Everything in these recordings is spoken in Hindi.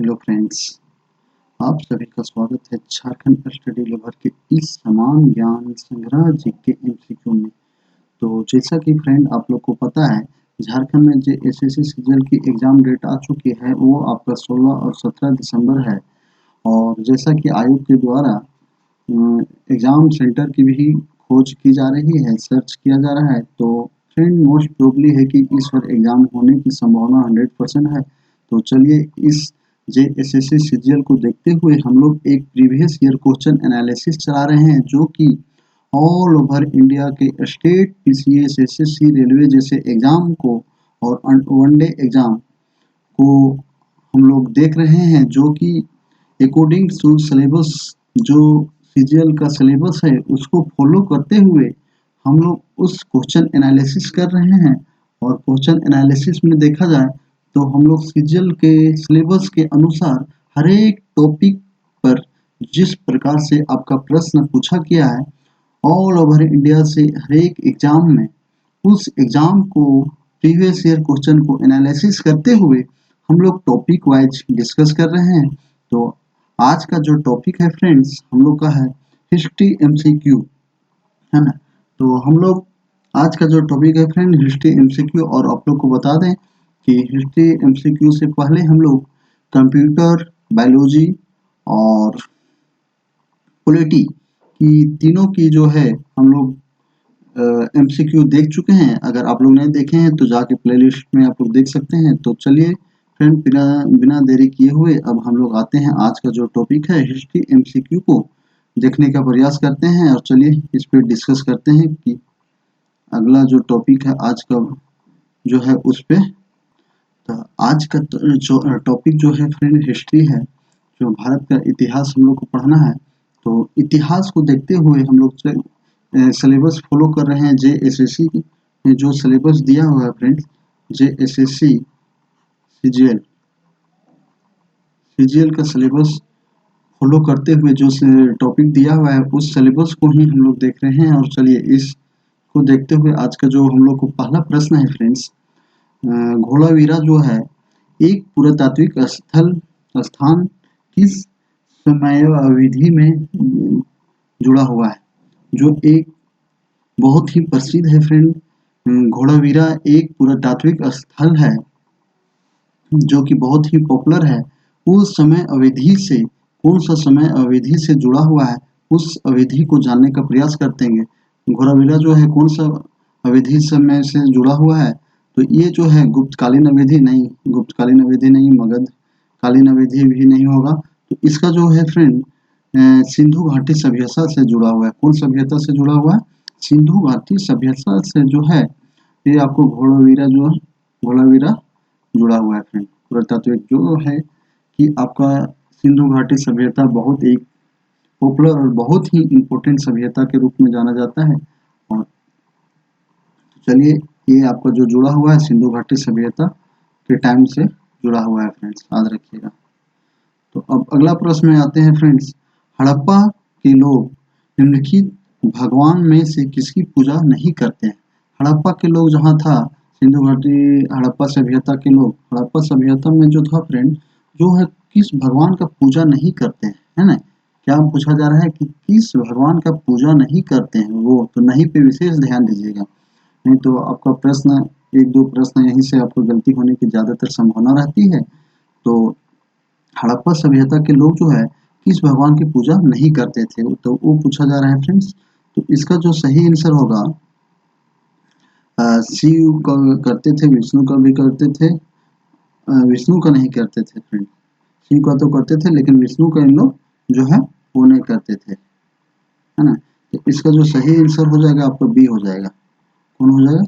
हेलो फ्रेंड्स, आप सभी का स्वागत है झारखंड स्टडी लवर के इस समान ज्ञान संग्रह जीके एमसीक्यू में। तो जैसा कि फ्रेंड आप लोग को पता है, झारखंड में जो एसएससी सीजीएल की एग्ज़ाम डेट आ चुकी है वो आपका 16 और 17 दिसंबर है। और जैसा कि आयोग के द्वारा एग्ज़ाम सेंटर की भी खोज की जा रही है, सर्च किया जा रहा है, तो फ्रेंड मोस्ट प्रोबेबली है कि इस बार एग्ज़ाम होने की संभावना 100% है। तो चलिए इस जेएसएससी सीजीएल को देखते हुए हम लोग एक प्रीवियस ईयर क्वेश्चन एनालिसिस चला रहे हैं, जो कि ऑल ओवर इंडिया के स्टेट पीसीएस, एसएससी, रेलवे जैसे एग्ज़ाम को और वनडे एग्ज़ाम को हम लोग देख रहे हैं, जो कि अकॉर्डिंग टू सिलेबस, जो सीजीएल का सिलेबस है उसको फॉलो करते हुए हम लोग उस क्वेश्चन एनालिसिस कर रहे हैं। और क्वेश्चन एनालिसिस में देखा जाए तो हम लोग सीजीएल के सिलेबस के अनुसार हर एक टॉपिक पर जिस प्रकार से आपका प्रश्न पूछा गया है ऑल ओवर इंडिया से हर एक एग्जाम में, उस एग्जाम को प्रीवियस ईयर क्वेश्चन को एनालिसिस करते हुए हम लोग टॉपिक वाइज डिस्कस कर रहे हैं। तो आज का जो टॉपिक है फ्रेंड्स, हम लोग का है हिस्ट्री एमसीक्यू, है ना। तो हम लोग आज का जो टॉपिक है फ्रेंड हिस्ट्री एमसीक्यू, और आप लोग को बता दें कि हिस्ट्री एमसीक्यू से पहले हम लोग कंप्यूटर, बायोलॉजी और पॉलिटी की तीनों की जो है हम लोग एमसीक्यू देख चुके हैं। अगर आप लोग नहीं देखे हैं तो जाके प्लेलिस्ट में आप लोग देख सकते हैं। तो चलिए फ्रेंड, बिना बिना देरी किए हुए अब हम लोग आते हैं आज का जो टॉपिक है हिस्ट्री एमसीक्यू को देखने का प्रयास करते हैं, और चलिए इस पे डिस्कस करते हैं कि अगला जो टॉपिक है आज का जो है उस पे। तो आज का जो टॉपिक जो है फ्रेंड हिस्ट्री है, जो भारत का इतिहास हम लोग को पढ़ना है। तो इतिहास को देखते हुए हम लोग सिलेबस फॉलो कर रहे हैं जेएसएससी में जो सिलेबस दिया हुआ है फ्रेंड्स, जेएसएससी सीजीएल सीजीएल का सिलेबस फॉलो करते हुए जो टॉपिक दिया हुआ है उस सिलेबस को ही हम लोग देख रहे हैं। और चलिए इसको देखते हुए आज का जो हम लोग को पहला प्रश्न है फ्रेंड्स, धोलावीरा जो है एक पुरातात्विक स्थान किस समयावधि में जुड़ा हुआ है। जो एक बहुत ही प्रसिद्ध है फ्रेंड, धोलावीरा एक पुरातात्विक स्थल है जो कि बहुत ही पॉपुलर है। उस समय अवधि से कौन सा समय अवधि से जुड़ा हुआ है, उस अवधि को जानने का प्रयास करते हैं। धोलावीरा जो है कौन सा अवधि समय से जुड़ा हुआ है, तो ये जो है गुप्तकालीन अवधि नहीं, गुप्तकालीन अवधि नहीं, मगध कालीन अवधि भी नहीं होगा। तो इसका जो है फ्रेंड सिंधु घाटी सभ्यता से जुड़ा हुआ है। कौन सभ्यता से जुड़ा हुआ है? सिंधु घाटी सभ्यता से जो है ये आपको धोलावीरा जो है, धोलावीरा जुड़ा हुआ है फ्रेंड। पुरातात्विक जो है कि आपका सिंधु घाटी सभ्यता बहुत एक पॉपुलर और बहुत ही इम्पोर्टेंट सभ्यता के रूप में जाना जाता है। और चलिए ये आपका जो जुड़ा हुआ है सिंधु घाटी सभ्यता के टाइम से जुड़ा हुआ है फ्रेंड्स, याद रखिएगा। तो अब अगला प्रश्न में आते हैं फ्रेंड्स, हड़प्पा के लोग निम्नलिखित भगवान में से किसकी पूजा नहीं करते हैं। हड़प्पा के लोग जहाँ था सिंधु घाटी हड़प्पा सभ्यता के लोग, हड़प्पा सभ्यता में जो था फ्रेंड, जो है किस भगवान का पूजा नहीं करते हैं, है ना। क्या पूछा जा रहा है कि किस भगवान का पूजा नहीं करते हैं, वो तो नहीं पे विशेष ध्यान दीजिएगा, नहीं तो आपका प्रश्न एक दो प्रश्न यहीं से आपको गलती होने की ज़्यादातर संभावना रहती है। तो हड़प्पा सभ्यता के लोग जो है किस भगवान की पूजा नहीं करते थे, तो वो पूछा जा रहा है फ्रेंड्स। तो इसका जो सही आंसर होगा, शिव का करते थे, विष्णु का भी करते थे, विष्णु का नहीं करते थे फ्रेंड, शिव का तो करते थे लेकिन विष्णु का इन लोग जो है वो नहीं करते थे, है ना। तो इसका जो सही आंसर हो जाएगा आपका बी हो जाएगा। कौन हो जाएगा?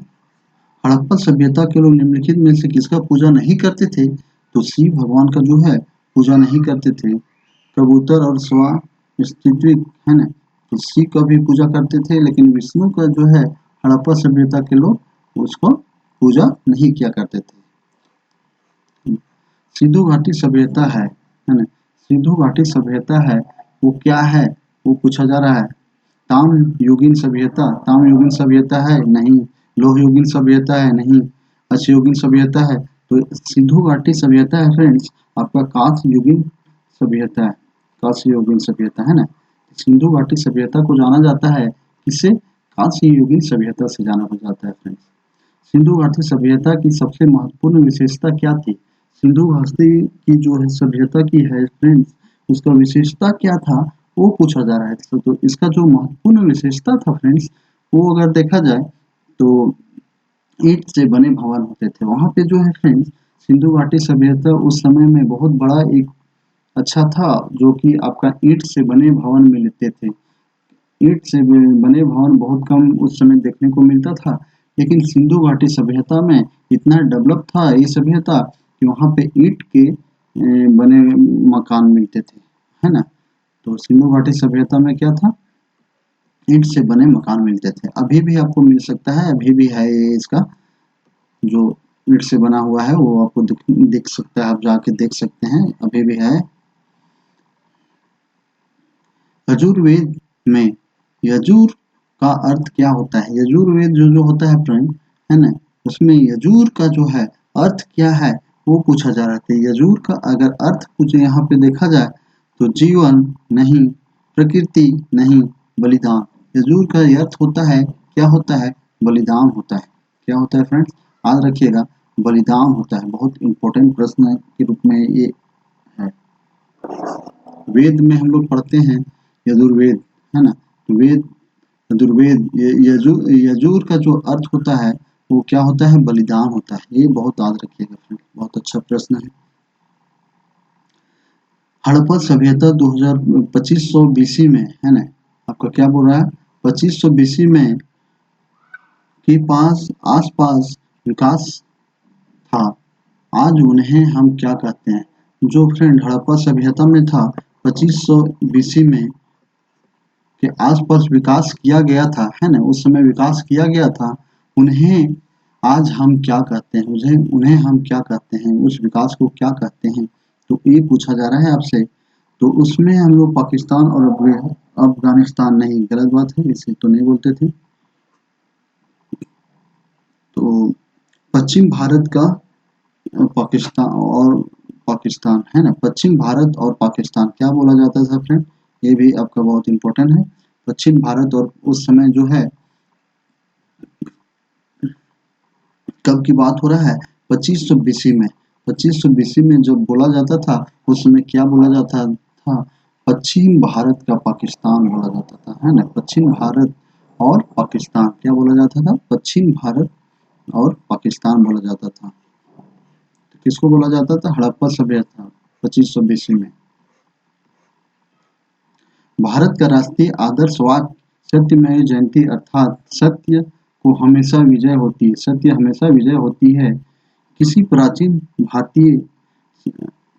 हड़प्पा सभ्यता के लोग निम्नलिखित में से किसका पूजा नहीं करते थे, तो शिव भगवान का जो है पूजा नहीं करते थे। कबूतर और स्वा स्त्रीत्विक, है ना, तो शिव का भी पूजा करते थे, लेकिन विष्णु का जो है हड़प्पा सभ्यता के लोग उसको पूजा नहीं किया करते थे। सिंधु घाटी सभ्यता है ना, सिंधु घाटी सभ्यता है वो क्या है, वो पूछा जा रहा है। ताम युगीन सभ्यता, ताम युगीन सभ्यता है नहीं, लोह युगीन सभ्यता है नहीं, अच्छ युगीन सभ्यता है। तो सिंधु घाटी सभ्यता है फ्रेंड्स आपका कांस्य युगीन सभ्यता है, कांस्य युगीन सभ्यता है ना। सिंधु घाटी सभ्यता को जाना जाता है किससे? कांस्य युगीन सभ्यता से जाना जाता है फ्रेंड्स। सिंधु घाटी सभ्यता की सबसे महत्वपूर्ण विशेषता क्या थी? सिंधु घाटी की जो है सभ्यता की है फ्रेंड्स, उसका विशेषता क्या था वो पूछा जा रहा है। तो इसका जो महत्वपूर्ण विशेषता था फ्रेंड्स, वो अगर देखा जाए तो ईंट से बने भवन होते थे। वहाँ पे जो है फ्रेंड्स, सिंधु घाटी सभ्यता उस समय में बहुत बड़ा एक अच्छा था, जो कि आपका ईंट से बने भवन मिलते थे। ईंट से बने भवन बहुत कम उस समय देखने को मिलता था, लेकिन सिंधु घाटी सभ्यता में इतना डेवलप था ये सभ्यता कि वहाँ पे ईंट के बने मकान मिलते थे, है ना। तो सिंधु घाटी सभ्यता में क्या था? ईंट से बने मकान मिलते थे। अभी भी आपको मिल सकता है, अभी भी है ये इसका जो ईंट से बना हुआ है वो आपको दिख सकता है, आप जाके देख सकते हैं, अभी भी है। यजुर्वेद में यजुर का अर्थ क्या होता है? यजुर्वेद जो होता है फ्रेंड, है ना, उसमें यजुर का जो है अर्थ क्या है वो पूछा जा रहा था। यजुर का अगर अर्थ पूछे यहाँ पे देखा जाए तो जीवन नहीं, प्रकृति नहीं, बलिदान। यजुर का अर्थ होता है, क्या होता है? बलिदान होता है। क्या होता है फ्रेंड्स? याद रखिएगा, बलिदान होता है। बहुत इंपॉर्टेंट प्रश्न के रूप में ये है। वेद में हम लोग पढ़ते हैं यजुर्वेद, है ना। तो वेद यजुर्वेद यजुर का जो अर्थ होता है वो क्या होता है? बलिदान होता है। ये बहुत याद रखिएगा फ्रेंड, बहुत अच्छा प्रश्न है। हड़प्पा सभ्यता 2500 बीसी में, है ना, आपका क्या बोल रहा है? 2500 बीसी में के पास आसपास विकास था। आज उन्हें हम क्या कहते हैं? जो फ्रेंड हड़प्पा सभ्यता में था 2500 बीसी में के आसपास विकास किया गया था, है ना, उस समय विकास किया गया था, उन्हें आज हम क्या कहते हैं? उन्हें हम क्या कहते हैं? उस विकास को क्या कहते हैं? तो ये पूछा जा रहा है आपसे। तो उसमें हम लोग पाकिस्तान और अफगानिस्तान नहीं, गलत बात है, इसे तो नहीं बोलते थे। तो पश्चिम भारत का पाकिस्तान है ना, पश्चिम भारत और पाकिस्तान क्या बोला जाता था फ्रेंड? ये भी आपका बहुत इंपॉर्टेंट है। पश्चिम भारत और उस समय जो है, कब की बात हो रहा है? 2500 बीसी में। 2500 बीसी में जब बोला जाता था उस समय क्या बोला जाता था? पश्चिम भारत का पाकिस्तान बोला जाता था, है ना। पश्चिम भारत और पाकिस्तान क्या बोला जाता था? पश्चिम भारत और पाकिस्तान बोला जाता था। तो किसको बोला जाता था? हड़प्पा सभ्यता 2500 बीसी में। भारत का राष्ट्रीय आदर्श वाक्य सत्यमेव जयते, अर्थात सत्य को हमेशा विजय होती है, सत्य हमेशा विजय होती है। किसी प्राचीन भारतीय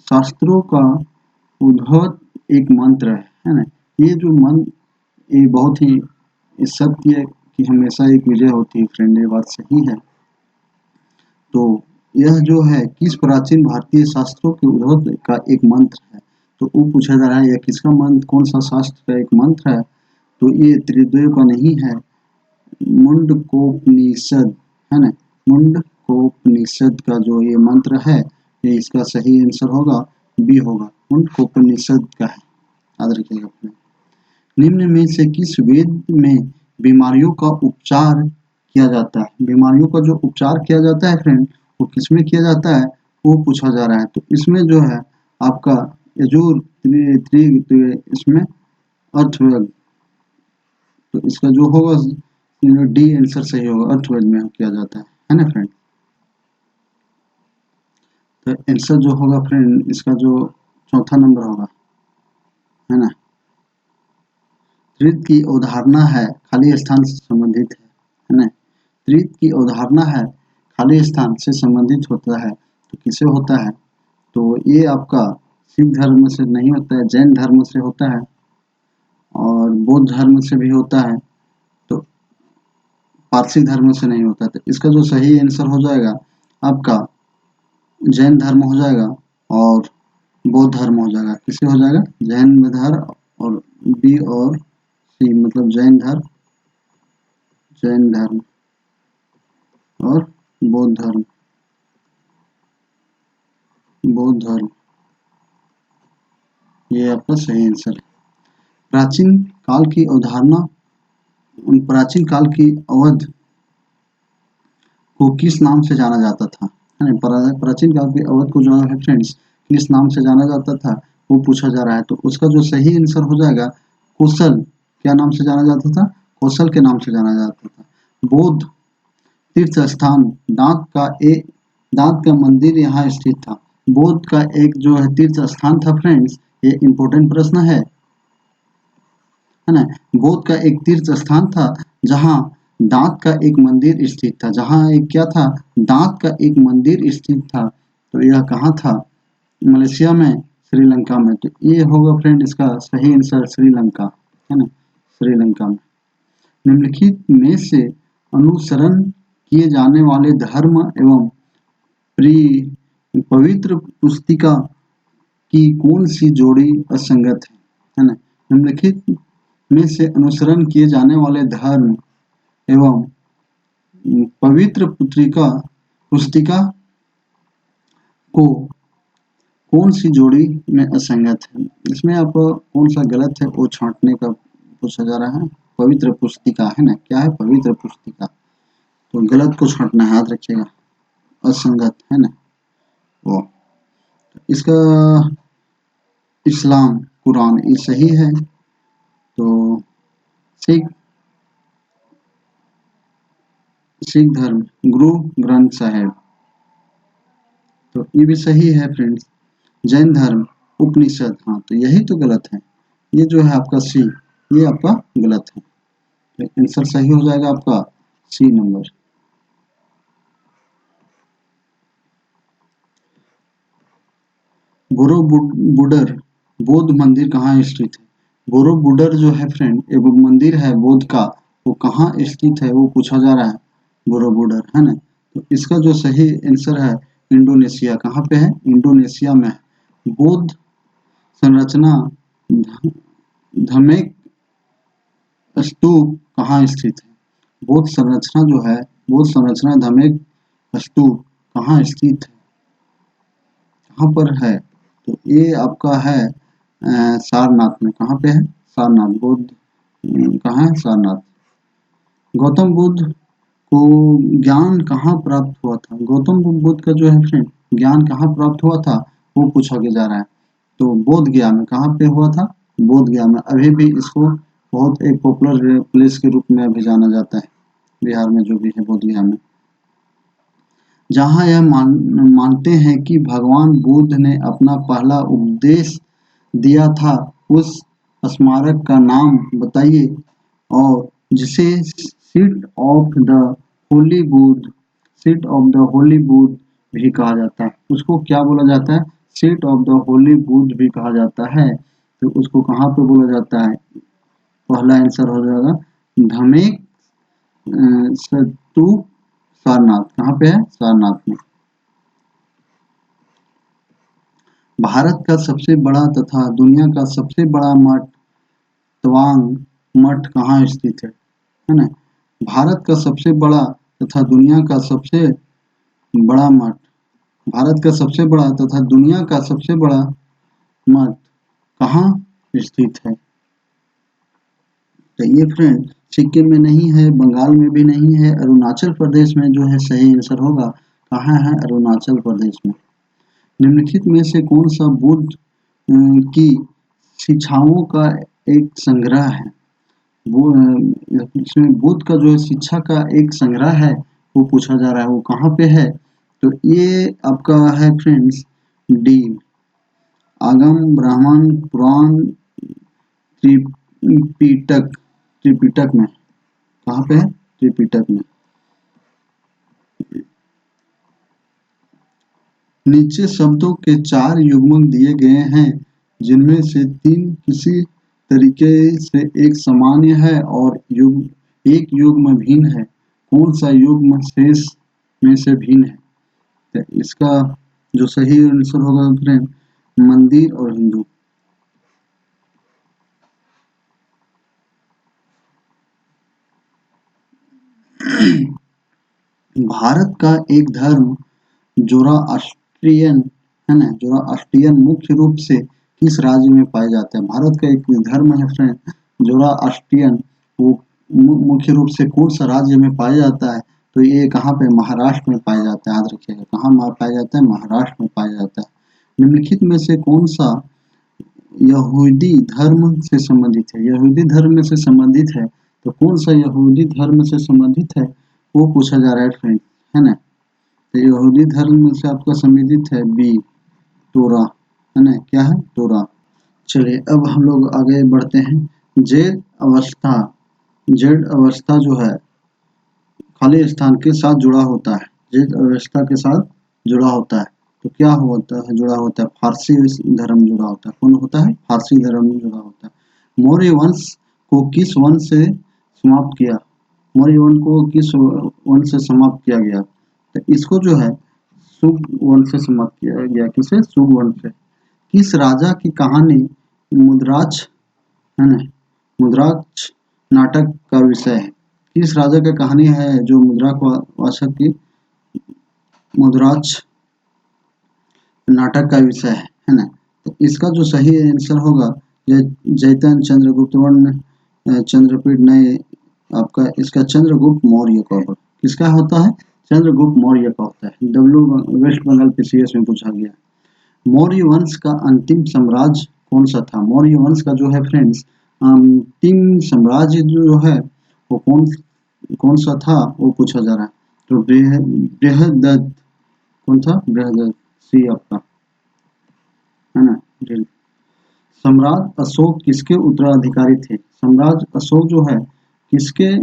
शास्त्रों का उद्भव एक मंत्र है ना। ये जो मंत्र, ये बहुत ही सत्य की हमेशा एक विजय होती है फ्रेंड, ये बात सही है। तो यह जो है किस प्राचीन भारतीय शास्त्रों के उद्भव का एक मंत्र है। तो वो पूछा जा रहा है यह किसका मंत्र, कौन सा शास्त्र का एक मंत्र है? तो ये त्रिदेव का नहीं है, मुंडकोपनिषद, है ना। मुंडकोपनिषद का जो ये मंत्र है, ये इसका सही आंसर होगा, बी होगा, मुंडकोपनिषद का है, याद रखिएगा अपने। निम्न में से किस वेद में बीमारियों का उपचार किया जाता है? बीमारियों का जो उपचार किया जाता है फ्रेंड, वो किसमें किया जाता है वो पूछा जा रहा है। तो इसमें जो है आपका यजुर इसमें अर्थवेद, तो इसका जो होगा डी आंसर सही होगा, अर्थवेद में किया जाता है ना फ्रेंड। तो आंसर जो होगा फ्रेंड इसका जो चौथा नंबर होगा, है ना। त्रित की अवधारणा है खाली स्थान से संबंधित है ना। त्रित की अवधारणा है खाली स्थान से संबंधित होता है, तो किसे होता है? तो ये आपका सिख धर्म से नहीं होता है, जैन धर्म से होता है और बौद्ध धर्म से भी होता है, तो पारसी धर्म से नहीं होता। तो इसका जो सही आंसर हो जाएगा आपका जैन धर्म हो जाएगा और बौद्ध धर्म हो जाएगा। किसे हो जाएगा? जैन धर्म और बी और सी, मतलब जैन धर्म और बौद्ध धर्म, बौद्ध धर्म। ये आपका सही आंसर है। प्राचीन काल की अवधारणा प्राचीन काल की अवध को किस नाम से जाना जाता था, है ना? प्राचीन काल की अवध को जो है फ्रेंड्स किस नाम से जाना जाता था वो पूछा जा रहा है। तो उसका जो सही आंसर हो जाएगा कौशल। क्या नाम से जाना जाता था? कौशल के नाम से जाना जाता था। बौद्ध तीर्थ स्थान दांत का मंदिर यहाँ स्थित था। बौद्ध का एक जो है तीर्थ स्थान था फ्रेंड्स, ये इंपॉर्टेंट प्रश्न है ना? बौद्ध का एक तीर्थ स्थान था जहाँ दांत का एक मंदिर स्थित था। जहाँ एक क्या था? दांत का एक मंदिर स्थित था। तो यह कहाँ था? मलेशिया में, श्रीलंका में। तो ये होगा फ्रेंड इसका सही आंसर श्रीलंका, है ना? श्रीलंका में। निम्नलिखित में से अनुसरण किए जाने वाले धर्म एवं पवित्र पुस्तिका की कौन सी जोड़ी असंगत है ना? निम्नलिखित में से अनुसरण किए जाने वाले धर्म एवं पवित्र पुस्तिका को कौन सी जोड़ी में असंगत है? इसमें आप कौन सा गलत है वो छांटने का पूछा जा रहा है। पवित्र पुस्तिका है ना, क्या है? पवित्र पुस्तिका। तो गलत को छांटना है, याद रखिएगा। असंगत है ना वो। इसका इस्लाम, कुरान ये सही है। तो सिख धर्म गुरु ग्रंथ साहिब, तो ये भी सही है फ्रेंड्स। जैन धर्म उपनिषद, हाँ तो यही तो गलत है। ये जो है आपका सी, ये आपका गलत है। तो आंसर सही हो जाएगा आपका सी नंबर। बोरोबुडर बौद्ध मंदिर कहाँ स्थित है? बोरोबुडर जो है फ्रेंड एक मंदिर है बौद्ध का, वो कहाँ स्थित है वो पूछा जा रहा है। बोरोबुडर है ना। तो इसका जो सही आंसर है इंडोनेशिया। कहाँ पे है? इंडोनेशिया में है। बौद्ध संरचना धमेक स्तूप कहाँ स्थित है? बौद्ध संरचना जो है, बौद्ध संरचना धमेक स्तूप कहाँ स्थित है? कहाँ पर है? तो ये आपका है सारनाथ में। कहाँ पे है? सारनाथ। बौद्ध कहाँ है? सारनाथ। गौतम बुद्ध को ज्ञान कहाँ प्राप्त हुआ था? गौतम बुद्ध का जो है फ्रेंड ज्ञान कहाँ प्राप्त हुआ था वो पूछा के जा रहा है। तो बोध गया में। कहाँ पे हुआ था? बोध गया में। अभी भी इसको बहुत एक पॉपुलर प्लेस के रूप में अभी जाना जाता है बिहार में, जो भी है बोध गया में। जहाँ यह मानते हैं कि भगवान बुद्ध ने अपना पहला उपदेश दिया था, उस स्मारक का नाम बताइए और जिसे seat of the Holi Buddha seat of the Holi Buddha भी कहा जाता है। उसको क्या बोला जाता है? Seat of the Holi Buddha भी कहा जाता है। तो उसको कहाँ पे बोला जाता है? पहला आंसर हो जाएगा धमेक स्तूप सारनाथ। कहाँ पे है? सारनाथ में। भारत का सबसे बड़ा तथा दुनिया का सबसे बड़ा मठ तवांग मठ कहाँ स्थित है ना? भारत का सबसे बड़ा तथा दुनिया का सबसे बड़ा मठ, भारत का सबसे बड़ा तथा दुनिया का सबसे बड़ा मठ कहाँ स्थित है? तो ये फ्रेंड सिक्किम में नहीं है, बंगाल में भी नहीं है, अरुणाचल प्रदेश में जो है सही आंसर होगा। कहाँ है? अरुणाचल प्रदेश में। निम्नलिखित में से कौन सा बुद्ध की शिक्षाओं का एक संग्रह है? वो इसमें बुद्ध का जो है शिक्षा का एक संग्रह है वो पूछा जा रहा है। वो कहाँ पे है? तो ये आपका है फ्रेंड्स डी, आगम ब्राह्मण पुराण त्रिपिटक। त्रिपिटक में। कहाँ पे है? त्रिपिटक में। नीचे शब्दों के 4 युग्मक दिए गए हैं जिनमें से 3 किसी तरीके से एक सामान्य है और एक युग्म भिन्न है। कौन सा युग्म शेष में से भिन्न है? तो इसका जो सही आंसर होगा फ्रेंड मंदिर और हिंदू। भारत का एक धर्म जोरास्ट्रियन है ना, जोरास्ट्रियन मुख्य रूप से किस राज्य में पाए जाते हैं? भारत का एक धर्म है फ्रेंड ज़ोरास्ट्रियन, वो मुख्य रूप से कौन सा राज्य में पाया जाता है? तो ये कहाँ पे? महाराष्ट्र में पाया जाता है। याद रखिएगा, कहाँ पाया जाता है? महाराष्ट्र में पाया जाता है। निम्नलिखित में से कौन सा यहूदी धर्म से संबंधित है? यहूदी धर्म में से संबंधित है तो कौन सा यहूदी धर्म से संबंधित है वो पूछा जा रहा है फ्रेंड, है ना। तो यहूदी धर्म में से आपका संबंधित है बी, तोरा, है ना। क्या है? तोरा। चलिए अब हम लोग आगे बढ़ते हैं। जेड अवस्था, जेड अवस्था जो है खाली स्थान के साथ जुड़ा होता है। जेड अवस्था के साथ जुड़ा होता है तो क्या होता है? जुड़ा होता है फारसी धर्म जुड़ा होता है। कौन होता है? फारसी धर्म जुड़ा होता है। मौर्य वंश को किस वंश से समाप्त किया? मौर्य वंश को किस वंश से समाप्त किया गया? तो इसको जो है शुग वंश से समाप्त किया गया। किसे? शुग वंश से। किस राजा की कहानी मुद्राज, है ना, मुद्राज नाटक का विषय है? किस राजा की कहानी है जो मुद्रावाचक की मुद्राज नाटक का विषय है ना। तो इसका जो सही आंसर होगा जयतन चंद्रगुप्त चंद्रपीठ नहीं, आपका इसका चंद्रगुप्त मौर्य का होगा। किसका होता है? चंद्रगुप्त मौर्य का होता है। वेस्ट बंगाल पीसीएस में पूछा गया। मौर्य वंश का अंतिम साम्राज्य कौन सा था? मौर्य वंश का जो है फ्रेंड्स अंतिम साम्राज्य जो है वो कौन सा था वो पूछा जा रहा है। तो बृहदत्त, कौन था? बृहदत्त, सी आपका, है ना। सम्राट अशोक किसके उत्तराधिकारी थे? सम्राट अशोक जो है किसके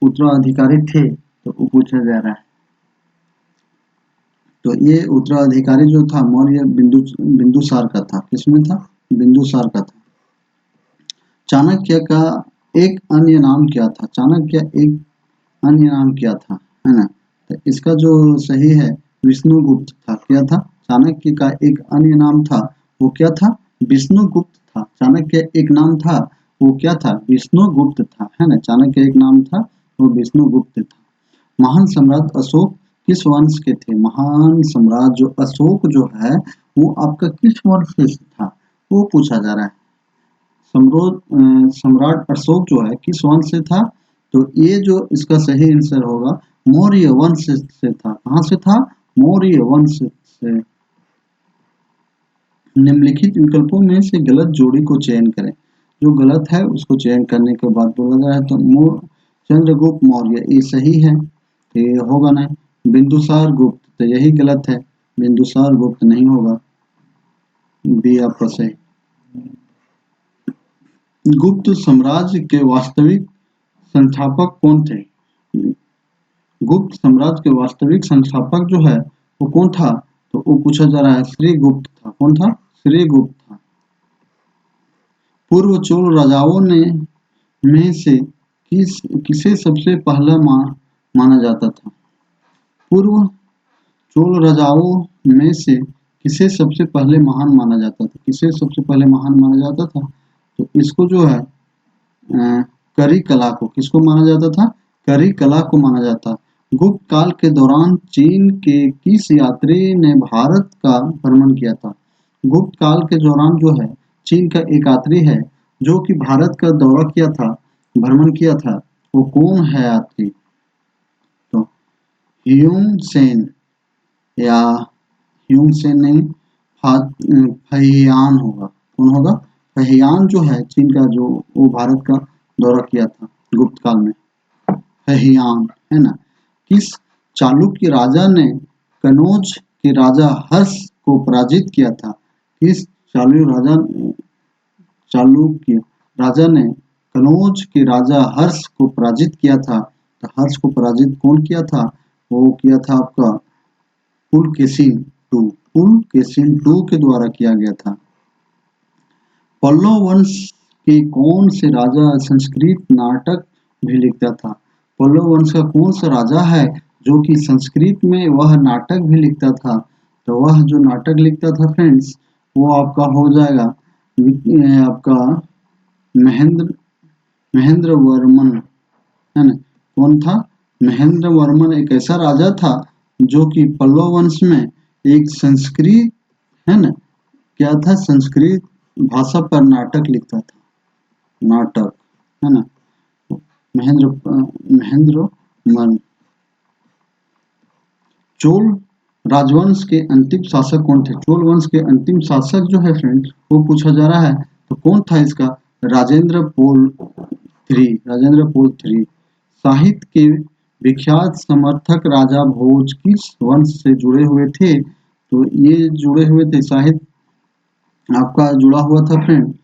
उत्तराधिकारी थे तो वो पूछा जा रहा है। तो ये उत्तराधिकारी जो था मौर्य बिंदुसार का था। किसमें था? बिंदुसार का था। चाणक्य का एक अन्य नाम क्या था? चाणक्य एक अन्य नाम क्या था, है ना। तो इसका जो सही है विष्णुगुप्त था। क्या था? चाणक्य का एक अन्य नाम था वो क्या था? विष्णुगुप्त था। चाणक्य एक नाम था वो क्या था? विष्णुगुप्त था, है ना। चाणक्य एक नाम था वो विष्णुगुप्त था। महान सम्राट अशोक किस वंश के थे? महान सम्राट जो अशोक जो है वो आपका किस वंश से था वो पूछा जा रहा है। सम्राट अशोक जो है किस वंश से था? तो ये जो इसका सही आंसर होगा मौर्य वंश से था। कहां से था? मौर्य वंश से। निम्नलिखित विकल्पों में से गलत जोड़ी को चयन करें। जो गलत है उसको चयन करने के बाद बोला जाए तो चंद्रगुप्त मौर्य ये सही है तो ये होगा नहीं। बिंदुसार गुप्त तो यही गलत है, बिंदुसार गुप्त नहीं होगा, बी आपका सही। गुप्त साम्राज्य के वास्तविक संस्थापक कौन थे? गुप्त साम्राज्य के वास्तविक संस्थापक जो है वो कौन था तो वो पूछा जा रहा है श्रीगुप्त था। कौन था? श्रीगुप्त था। पूर्व चोल राजाओं ने में से किसे सबसे पहला माना जाता था? पूर्व चोल राजाओं में से किसे सबसे पहले महान माना जाता था? किसे सबसे पहले महान माना जाता था? तो इसको जो है करी कला को, किसको माना जाता था? करी कला को माना जाता। गुप्त काल के दौरान चीन के किस यात्री ने भारत का भ्रमण किया था? गुप्त काल के दौरान जो है चीन का एक यात्री है जो कि भारत का दौरा किया था, भ्रमण किया था। वो कौन है यात्री? तो ह्यूम सेन या ह्यूम सेन नहीं, फहियान होगा। कौन होगा? फहियान जो है चीन का जो वो भारत का दौरा किया था गुप्त काल में, फहियान, है ना। किस चालुक्य राजा ने कनौज के राजा हर्ष को पराजित किया था? किस चालुक्य राजा ने कनौज के राजा हर्ष को पराजित किया था? तो हर्ष को पराजित कौन किया था? वो किया था आपका पुलकेशिन टू के द्वारा किया गया था। पल्लव वंश के कौन से राजा संस्कृत नाटक भी लिखता था? पल्लव वंश का कौन सा राजा है जो कि संस्कृत में वह नाटक भी लिखता था? तो वह जो नाटक लिखता था फ्रेंड्स वो आपका हो जाएगा आपका महेंद्र वर्मन, है ना। कौन था? महेंद्र वर्मन एक ऐसा राजा था जो कि पल्लव वंश में एक संस्कृत, है ना, क्या था? संस्कृत भाषा पर नाटक लिखता था, नाटक, है ना। महेंद्र मन। चोल राजवंश के अंतिम शासक कौन थे? चोल वंश के अंतिम शासक जो है फ्रेंड, वो पूछा जा रहा है। तो कौन था इसका? राजेंद्र पोल थ्री, राजेंद्र पोल थ्री। साहित्य के विख्यात समर्थक राजा भोज किस वंश से जुड़े हुए थे? तो ये जुड़े हुए थे, साहित्य आपका जुड़ा हुआ था फ्रेंड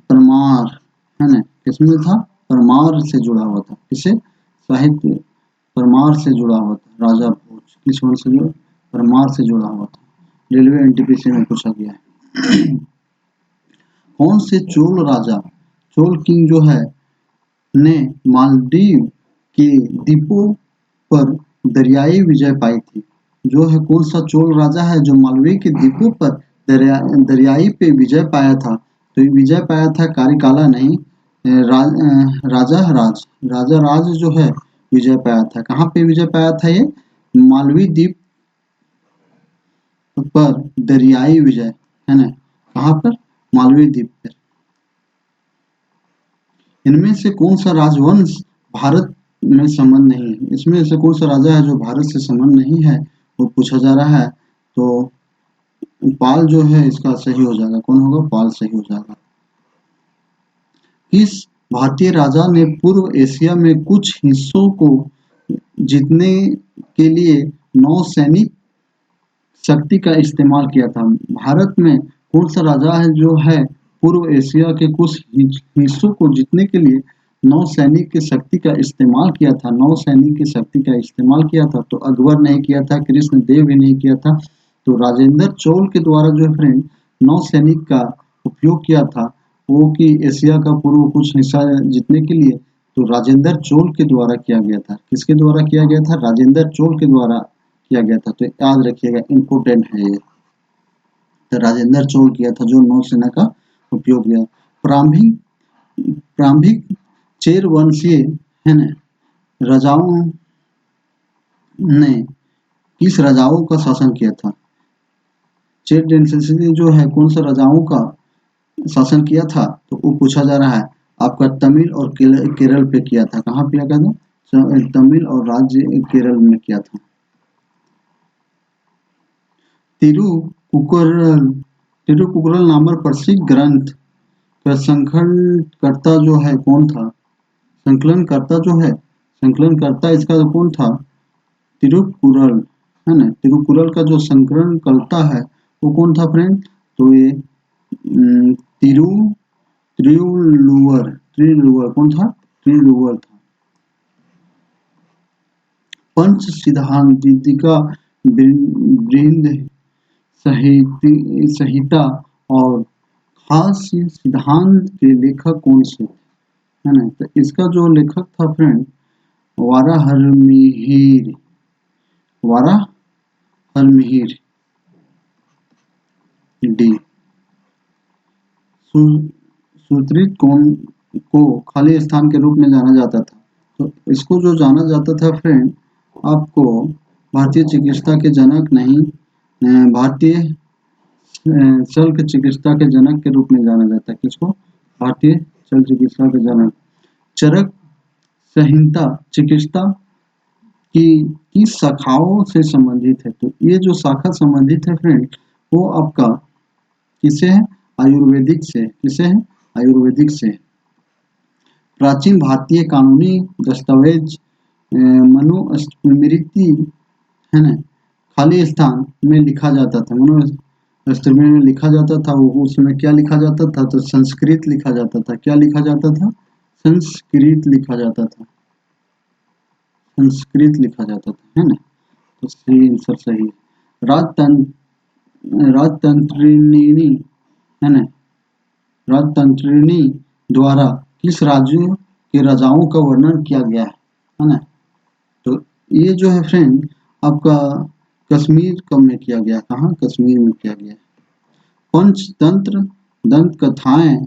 परमार, है ना। किसमें था? परमार से जुड़ा हुआ था। किसे? साहित्य परमार से जुड़ा हुआ था। राजा भोज किस वंश से जुड़ा? परमार से जुड़ा हुआ था। रेलवे एनटीपीसी में पूछा गया है। कौन से चोल राजा, चोल किंग जो है, ने मालदीव के द्वीपों पर दरियाई विजय पाई थी? जो है कौन सा चोल राजा है जो मालवीय के द्वीपों पर दरियाई पे विजय पाया था? तो ये विजय पाया था कारिकाला नहीं, राजा राज, राजा राज जो है विजय पाया था। कहाँ पे विजय पाया था ये? मालवीय द्वीप पर दरियाई विजय, है ना। कहाँ पर? मालवीय द्वीप पर। इनमें से कौन सा राजवंश भारत में संबंध नहीं है? इसमें से कौन सा राजा है जो भारत से संबंध नहीं है, वो पूछा जा रहा है। तो पाल जो है इसका सही हो जाएगा। कौन होगा? पाल सही हो जाएगा। किस भारतीय राजा ने पूर्व एशिया में कुछ हिस्सों को जीतने के लिए नौसैनिक शक्ति का इस्तेमाल किया था? भारत में कौन सा राजा है जो है पूर्व एशिया के कुछ हिस्सों को जीतने के लिए नौसैनिक की शक्ति का इस्तेमाल किया था? नौसैनिक की शक्ति का इस्तेमाल किया था। तो अकबर नहीं किया था, कृष्ण देव भी नहीं किया था। तो राजेंद्र चोल के द्वारा जो है फ्रेंड नौसैनिक का उपयोग किया था, वो कि एशिया का पूर्व कुछ हिस्सा जीतने के लिए, तो राजेंद्र चोल के द्वारा किया गया था। किसके द्वारा किया गया था? राजेंद्र चोल के द्वारा किया गया था। तो याद रखिएगा, इम्पोर्टेंट है ये। तो राजेंद्र चोल किया था जो नौसेना का उपयोग किया। प्रारंभिक प्रारंभिक चेर वंशीय, है ना, राजाओं ने किस राजाओं का शासन किया था? चेर डायनेस्टी जो है कौन सा राजाओं का शासन किया था? तो वो पूछा जा रहा है। आपका तमिल और केरल पे किया था। कहाँ पे किया था? तमिल और राज्य केरल में किया था। तिरुकुरल नामक प्रसिद्ध ग्रंथ का संकलनकर्ता जो है कौन था? संकलनकर्ता जो है, संकलनकर्ता इसका कौन था? तिरुकुरल, है ना। तिरुकुरल का जो संकलनकर्ता है वो कौन था फ्रेंड? तो ये तिरु त्रिलुवर कौन था? त्रिलुवर था। पंच सिद्धांतिका वृंद संहिता और खास सिद्धांत के लेखक कौन से, है ना। तो इसका जो लेखक था फ्रेंड वाराहमिहिर, वाराहमिहिर डी। सूत्रित कौन को खाली स्थान के रूप में जाना जाता था? तो इसको जो जाना जाता था फ्रेंड, आपको भारतीय चिकित्सा के जनक नहीं, भारतीय शल्य चिकित्सा के जनक के रूप में जाना जाता है। किसको? भारतीय शल्य चिकित्सा के जनक। चरक संहिता चिकित्सा की किस शाखाओं से संबंधित है? तो ये जो शाखा संबंधित है फ्रेंड, वो आपका किसे है? आयुर्वेदिक से। किसे है? आयुर्वेदिक से। प्राचीन भारतीय कानूनी दस्तावेज मनुस्मृति, है ना, खाली स्थान में लिखा जाता था। मनुस्मृति में लिखा जाता था, वो उसमें क्या लिखा जाता था? तो संस्कृत लिखा जाता था। क्या लिखा जाता था? संस्कृत लिखा जाता था। संस्कृत लिखा जाता था, है ना। तो सही आंसर सही है। राजतंत्रिणी, है ना, राजतंत्रिणी द्वारा किस राज्य के राजाओं का वर्णन किया गया है ना। तो ये जो है फ्रेंड आपका कश्मीर कब में किया गया? कहाँ? कश्मीर में किया गया। पंचतंत्र दंत कथाएं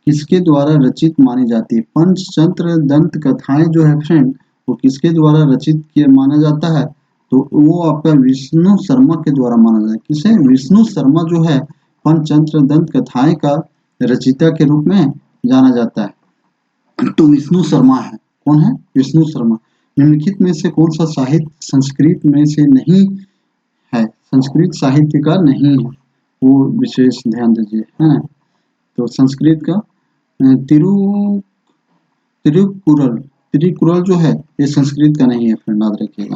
किसके द्वारा रचित मानी जाती है? पंचतंत्र दंत कथाएं जो है फ्रेंड वो किसके द्वारा रचित किया माना जाता है? तो वो आपका विष्णु शर्मा के द्वारा माना जाता है। किसे? विष्णु शर्मा जो है पंचतंत्र दंत कथाएं का रचयिता के रूप में जाना जाता है। तो विष्णु शर्मा है। कौन है? विष्णु शर्मा। निम्नलिखित में से कौन सा साहित्य संस्कृत में से नहीं है? संस्कृत साहित्य का नहीं है, वो विशेष ध्यान दीजिए, है ना। तो संस्कृत का तिरु तिरुकुरल तिरुकुरल जो है ये संस्कृत का नहीं है फ्रेंड, याद रखिएगा,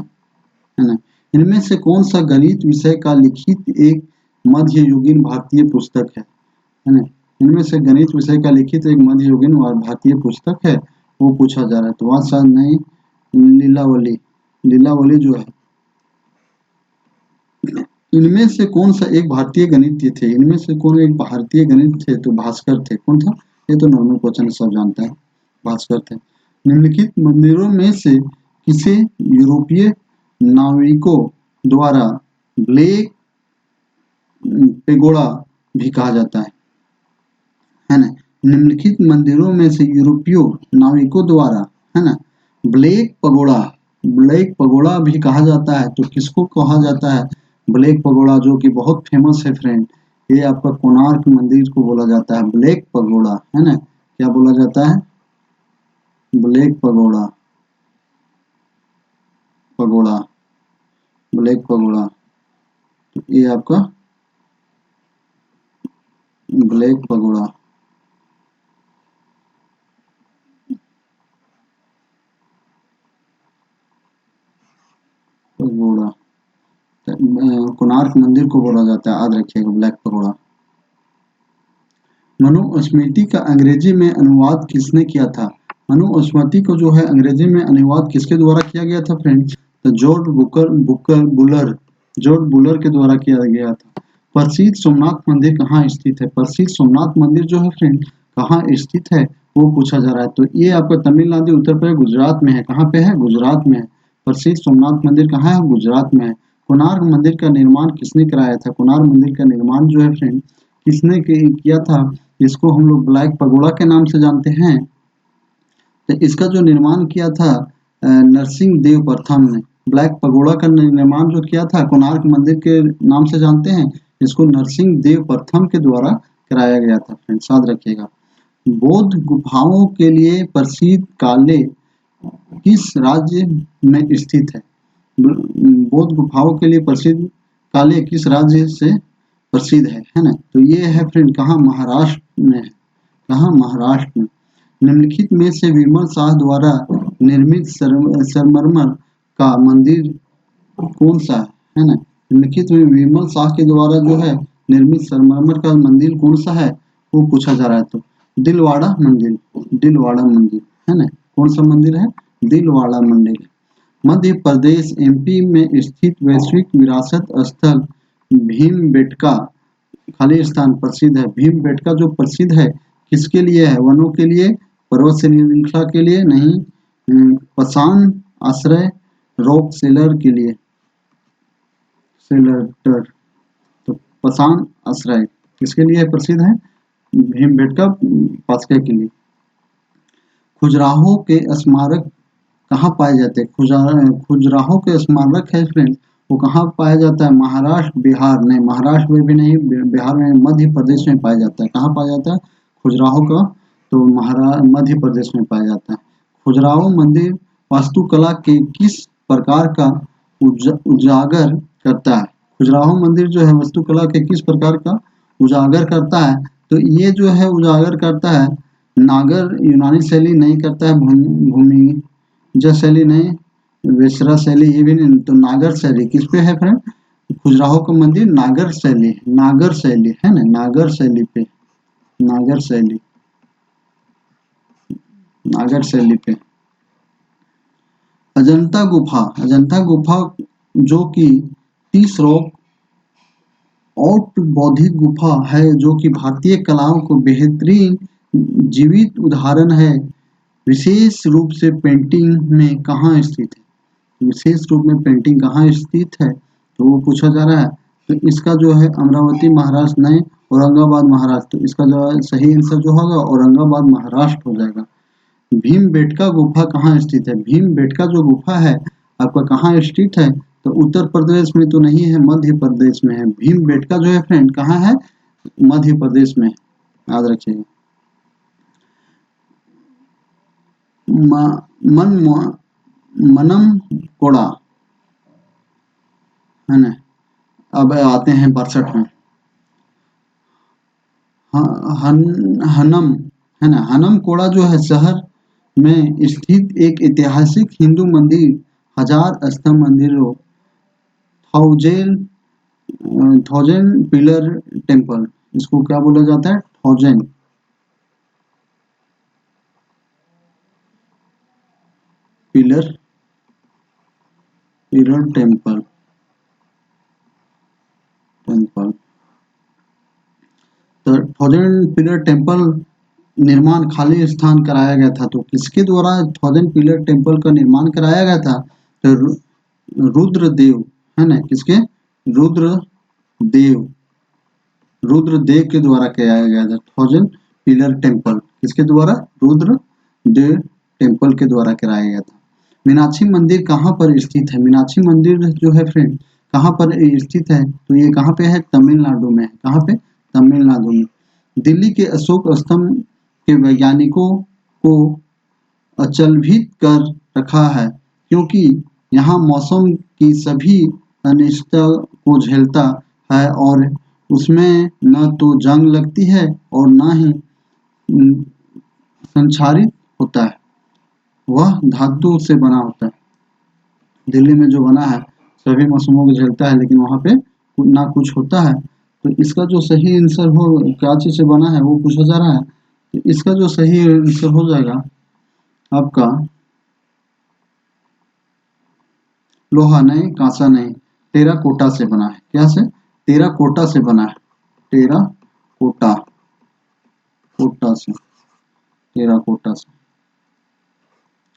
है ना। इनमें से कौन सा गणित विषय का लिखित एक मध्ययुगीन भारतीय पुस्तक है ना। इनमें से गणित विषय का लिखित एक मध्ययुगीन भारतीय पुस्तक है, वो पूछा जा रहा है। तो वहाँ शायद नहीं, लीलावली लीलावली जो है। इनमें से कौन सा एक भारतीय गणित थे? इनमें से कौन एक भारतीय गणित थे? तो भास्कर थे। कौन था? ये तो नॉर्मल क्वेश्चन सब जानते हैं, भास्कर थे। निम्नलिखित मंदिरों में से किसे यूरोपीय नाविकों द्वारा ब्लैक पेगोड़ा भी कहा जाता है ना। निम्नलिखित मंदिरों में से यूरोपीय नाविकों द्वारा, है ना, ब्लैक पगोड़ा भी कहा जाता है। तो किसको कहा जाता है ब्लैक पगोड़ा, जो कि बहुत फेमस है फ्रेंड? ये आपका कोणार्क मंदिर को बोला जाता है ब्लैक पगोड़ा, है ना। क्या बोला जाता है? Black pagoda, black pagoda. तो ये आपका ब्लैक पगोड़ा, कोणार्क मंदिर को बोला जाता है, याद रखिएगा, ब्लैक पगोड़ा। मनुस्मृति का अंग्रेजी में अनुवाद किसने किया था? मनुस्मृति को जो है अंग्रेजी में अनुवाद किसके द्वारा किया गया था फ्रेंड्स? तो जॉर्ज बुलर के द्वारा किया गया था। प्रसिद्ध सोमनाथ मंदिर कहाँ स्थित है? प्रसिद्ध सोमनाथ मंदिर जो है फ्रेंड कहाँ स्थित है, वो पूछा जा रहा है। तो ये आपका तमिलनाडु, उत्तर प्रदेश, गुजरात में है। कहाँ पे है? गुजरात में है। प्रसिद्ध सोमनाथ मंदिर कहाँ है? गुजरात में है। कोणार्क मंदिर का निर्माण किसने कराया था? कोणार्क मंदिर का निर्माण जो है फ्रेंड किसने किया था? इसको हम लोग ब्लैक पगोड़ा के नाम से जानते हैं। तो इसका जो निर्माण किया था नरसिंह देव प्रथम ने। ब्लैक पगोड़ा का निर्माण जो किया था कोणार्क मंदिर के नाम से जानते हैं, इसको नरसिंह देव प्रथम के द्वारा कराया गया था फ्रेंड्स, याद रखिएगा। बौद्ध गुफाओं के लिए प्रसिद्ध काले किस राज्य में स्थित है? बौद्ध गुफाओं के लिए प्रसिद्ध काले किस राज्य से प्रसिद्ध है ना। तो ये है फ्रेंड कहाँ? महाराष्ट्र में है। कहाँ? महाराष्ट्र में। निम्नलिखित में से विमल शाह द्वारा निर्मित संगमरमर का मंदिर कौन सा है ना। निम्नलिखित में विमल शाह के द्वारा जो है निर्मित संगमरमर का मंदिर कौन सा है, वो पूछा जा रहा है। तो दिलवाड़ा मंदिर है ना। कौन सा मंदिर है? दिलवाड़ा मंदिर। मध्य प्रदेश एमपी में स्थित वैश्विक विरासत स्थल भीमबेटका खाली स्थान प्रसिद्ध है। भीमबेटका जो प्रसिद्ध है किसके लिए है? वनों के लिए, पर्वत श्रृंखला के लिए नहीं, पसान आश्रय रॉक सेलर के लिए, सेलटर। तो पसान आश्रय किसके लिए प्रसिद्ध है? भीमबेटका पास्के के लिए। खुजराहो के स्मारक कहाँ पाए जाते हैं? खुजराहो के स्मारक है फ्रेंड, वो कहाँ पाया जाता है? महाराष्ट्र, बिहार नहीं, महाराष्ट्र में भी नहीं, बिहार में, मध्य प्रदेश में पाया जाता है। कहाँ पाया जाता है खुजराहो का? तो मध्य प्रदेश में पाया जाता है। खुजराहो मंदिर वास्तुकला के किस प्रकार का उजागर करता है? खुजराहो मंदिर जो है वास्तुकला के किस प्रकार का उजागर करता है? तो ये जो है उजागर करता है नागर यूनानी शैली नहीं करता है, भूमि शैली नहीं, वेसरा शैली ये भी नहीं, तो नागर शैली किस पे है फ्रेंड? खुजराहो का मंदिर नागर शैली है ना, नागर शैली पे। अजंता गुफा जो कि 30 रॉक आउट बौद्धिक गुफा है, जो कि भारतीय कलाओं को बेहतरीन जीवित उदाहरण है, विशेष रूप से पेंटिंग में कहाँ स्थित है? विशेष रूप में पेंटिंग कहाँ स्थित है, तो वो पूछा जा रहा है। तो इसका जो है अमरावती महाराष्ट्र नहीं, औरंगाबाद महाराष्ट्र। तो इसका जो है सही आंसर जो होगा औरंगाबाद महाराष्ट्र हो जाएगा। भीमबेटका गुफा कहाँ स्थित है? भीमबेटका जो गुफा है आपका कहाँ स्थित है? तो उत्तर प्रदेश में तो नहीं है, मध्य प्रदेश में है। भीमबेटका जो है फ्रेंड कहाँ है? मध्य प्रदेश में। याद रखिएगा। मन मनम कोड़ा, है ना। अब आते हैं 62 में। हनम, है ना। हनम कोड़ा जो है शहर में स्थित एक ऐतिहासिक हिंदू मंदिर, हजार स्तंभ मंदिरों, थाउजेंड थाउजेंड पिलर टेम्पल, इसको क्या बोला जाता है? Thousand pillar pillar temple temple. तो थाउजेंड पिलर टेम्पल निर्माण खाली स्थान कराया गया था। तो किसके द्वारा थाउजेंड पिलर टेम्पल का निर्माण कराया गया था? तो रुद्रदेव, है ना। किसके? रुद्रदेव, रुद्रदेव के द्वारा कराया गया था थाउजेंड पिलर टेम्पल। किसके द्वारा? रुद्रदेव टेम्पल के द्वारा कराया गया था। मीनाक्षी मंदिर कहाँ पर स्थित है? मीनाक्षी मंदिर जो है फ्रेंड कहाँ पर स्थित है? तो ये कहाँ पे है? तमिलनाडु में है। कहाँ पे? तमिलनाडु में। दिल्ली के अशोक स्तंभ के वैज्ञानिकों को अचंभित कर रखा है, क्योंकि यहाँ मौसम की सभी अनिश्चितता को झेलता है और उसमें न तो जंग लगती है और न ही संक्षारित होता है। वह धातु से बना होता है। दिल्ली में जो बना है सभी मौसमों को झेलता है, लेकिन वहाँ पे ना कुछ होता है। तो इसका जो सही आंसर हो, क्या चीज़ से बना है वो पूछा जा रहा है। तो इसका जो सही आंसर हो जाएगा आपका लोहा नहीं, कांसा नहीं, टेराकोटा से बना है। क्या से? टेराकोटा से बना है। टेराकोटा, कोटा से, टेराकोटा से,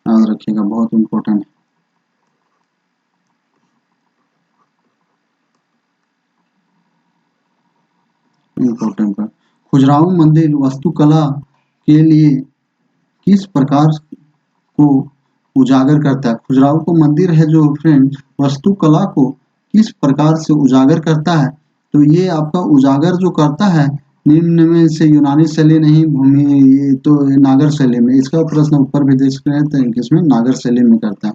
याद रखिएगा, बहुत इंपॉर्टेंट है। इम्पोर्टेंट है। खजुराहो मंदिर वास्तुकला के लिए किस प्रकार को उजागर करता है? खजुराहो को मंदिर है जो फ्रेंड वास्तुकला को किस प्रकार से उजागर करता है? तो ये आपका उजागर जो करता है निम्न में से यूनानी शैली नहीं, भूमि, ये तो नागर शैली में। इसका प्रश्न ऊपर भी देख सकते हैं किसमें? नागर शैली में करता है।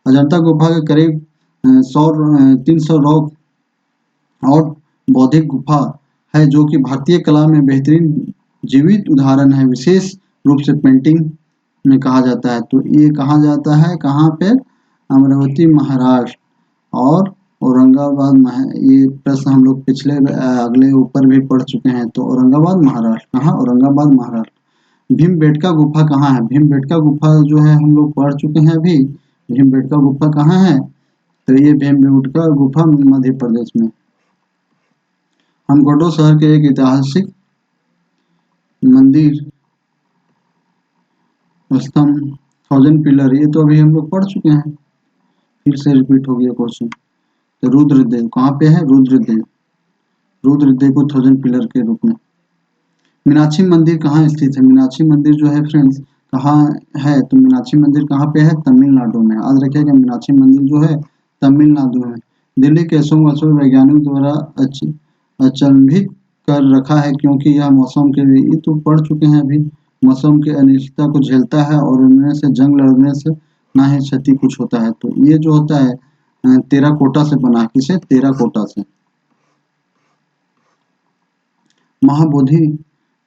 अजंता गुफा के करीब 300 रॉक और बौद्धिक गुफा है जो कि भारतीय कला में बेहतरीन जीवित उदाहरण है, विशेष रूप से पेंटिंग में कहा जाता है। तो ये कहा जाता है कहाँ पे? अमरावती महाराष्ट्र और औरंगाबाद। ये प्रश्न हम लोग पिछले अगले ऊपर भी पढ़ चुके हैं। तो औरंगाबाद महाराष्ट्र, कहाँ? औरंगाबाद महाराष्ट्र। भीमबेटका गुफा कहाँ है? भीमबेटका गुफा जो है हम लोग पढ़ चुके हैं अभी। भीमबेटका गुफा कहाँ है? तो ये भीमबेटका गुफा मध्य प्रदेश में। हमगोडो शहर के एक ऐतिहासिक मंदिर स्तंभ, थाउजेंड पिलर, ये तो अभी हम लोग पढ़ चुके हैं, फिर से रिपीट हो गया क्वेश्चन। तो रुद्रदेव कहाँ पे है? रुद्रदेव, रुद्रदेव को थाउजेंड पिलर के रूप में। मीनाक्षी मंदिर कहाँ स्थित है? मीनाक्षी मंदिर जो है फ्रेंड्स कहाँ है? तो मीनाक्षी मंदिर कहाँ पे है? तमिलनाडु में। याद रखिएगा मीनाक्षी मंदिर जो है तमिलनाडु में। दिल्ली के अशोक वैज्ञानिक द्वारा अचंभित कर रखा है, क्योंकि यह मौसम के लिए, ये तो पढ़ चुके हैं अभी, मौसम के अनिश्चितता को झेलता है और उनमें से जंग लड़ने से ना ही क्षति कुछ होता है। तो ये जो होता है टेराकोटा से बना। किसे? टेराकोटा से। महाबोधि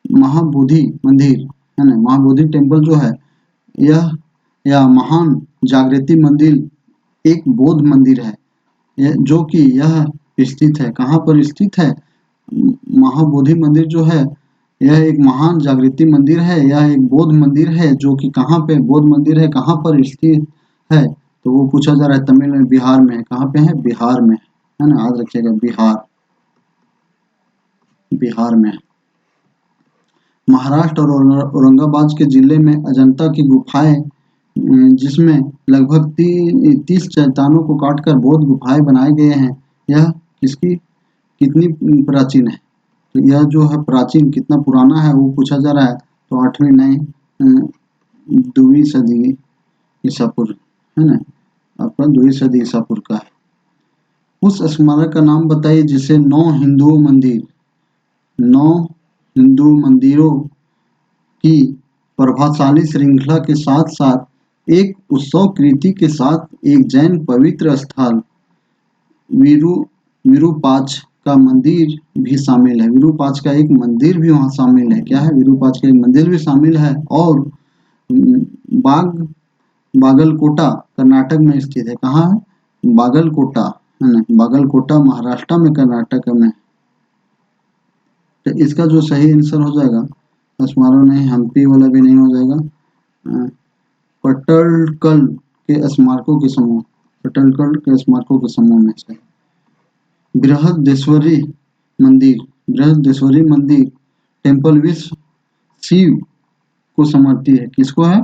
महाबोधि मंदिर, है ना। महाबोधि टेम्पल जो है यह महान जागृति मंदिर एक बौद्ध मंदिर है, जो कि यह स्थित है। कहाँ पर स्थित है? महाबोधि मंदिर जो है यह एक महान जागृति मंदिर है। यह एक बौद्ध मंदिर है जो कि कहाँ पे बौद्ध मंदिर है, कहाँ पर स्थित है? तो वो पूछा जा रहा है तमिल में, बिहार में। कहाँ पे है? बिहार में, है ना। याद रखिएगा बिहार, बिहार में। महाराष्ट्र और औरंगाबाद के जिले में अजंता की गुफाएं, जिसमें लगभग 30 चट्टानों को काटकर बौद्ध गुफाएं बनाए गए हैं, यह किसकी कितनी प्राचीन है? तो यह जो है प्राचीन कितना पुराना है वो पूछा जा रहा है। तो 8वीं नहीं 2वीं सदी ईसा पूर्व, है ना। आपका 2वीं सदी ईसा पूर्व का है। उस स्मारक का नाम बताइए जिसे 9 हिंदू मंदिर, 9 हिंदू मंदिरों की प्रभावशाली श्रृंखला के साथ साथ एक उत्सव कृति के साथ एक जैन पवित्र स्थल विरू विरूपाक्ष का मंदिर भी शामिल है। विरूपाक्ष का एक मंदिर भी वहाँ शामिल है। क्या है? विरूपाक्ष का एक मंदिर भी शामिल है। और बाग बागलकोटा कर्नाटक में स्थित है। कहाँ है? बागलकोटा, है ना? बागलकोटा महाराष्ट्र में, कर्नाटक में। तो इसका जो सही आंसर हो जाएगा, स्मारक नहीं, हम्पी वाला भी नहीं हो जाएगा। पटलकल के स्मारकों के समूह, पटलकल के स्मारकों के समूह में से बृहदेश्वरी मंदिर, बृहदेश्वरी मंदिर टेम्पल विश्व शिव को समर्पित है। किसको है?